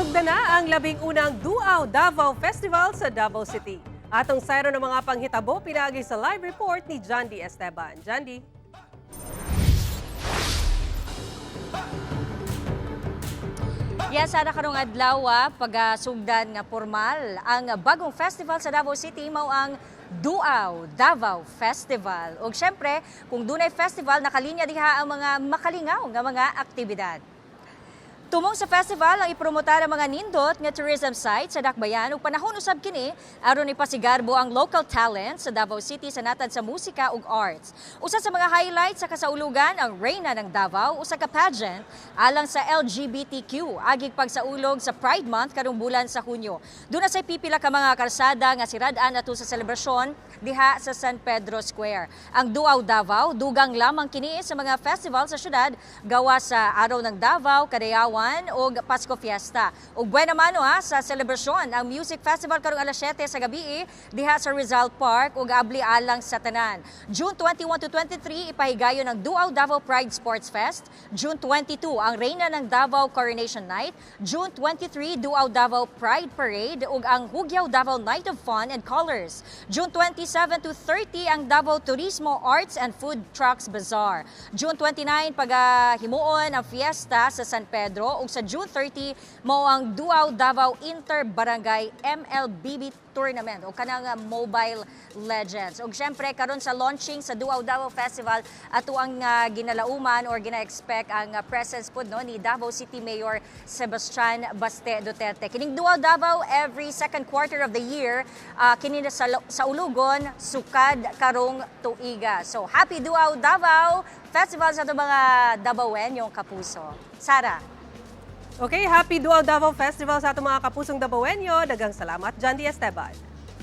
Sugdan na ang labing-unang Duaw Davao Festival sa Davao City. Atong sayro ng mga panghitabo pinagi sa live report ni Jandy Esteban. Jandy. Yes, ana karong adlaw pagasugdan nga formal ang bagong festival sa Davao City mao ang Duaw Davao Festival. Ug syempre, kung dunay festival nakalinya diha ang mga makalingaw nga mga aktibidad. Tumong sa festival ang ipromotar ang mga nindot nga tourism site sa Dakbayan ug panahon usab kini aron ipasigarbo ang local talent sa Davao City sa natad sa musika ug arts. Usa sa mga highlights sa kasaulugan ang Reyna ng Davao usa ka pageant alang sa LGBTQ agig pagsaulog sa Pride Month karong bulan sa Hunyo. Duna say pipila ka mga karsada nga sirad-an ato sa selebrasyon diha sa San Pedro Square. Ang Duaw Davao dugang lamang kini sa mga festival sa syudad gawa sa Araw ng Davao, Kadayawan o Pasko Fiesta. Ug buena mano sa selebrasyon ang Music Festival karong alas 7 sa gabi diha sa Rizal Park ug abli alang sa tanan. June 21 to 23 ipahigayon ang Duaw Davao Pride Sports Fest. June 22 ang Reyna ng Davao Coronation Night. June 23 Duaw Davao Pride Parade ug ang Hugyaw Davao Night of Fun and Colors. June 27 to 30 ang Davao Turismo Arts and Food Trucks Bazaar. June 29 pagahimuon ang fiesta sa San Pedro ug sa June 30 mao ang Duaw Davao Inter-Barangay MLBB Tournament o kanang Mobile Legends. Ug syempre karon sa launching sa Duaw Davao Festival ato ang ginalauman or gina-expect ang presence pud ni Davao City Mayor Sebastian Baste Duterte. Kining Duaw Davao every second quarter of the year kini sa ulugon sukad karong tuiga. So happy Duaw Davao Festival sa ato mga Davaoenyong kapuso. Sara. Okay, happy Duaw Davao Festival sa ating mga kapusong Davaoenyo. Daghang salamat, Jandy Esteban.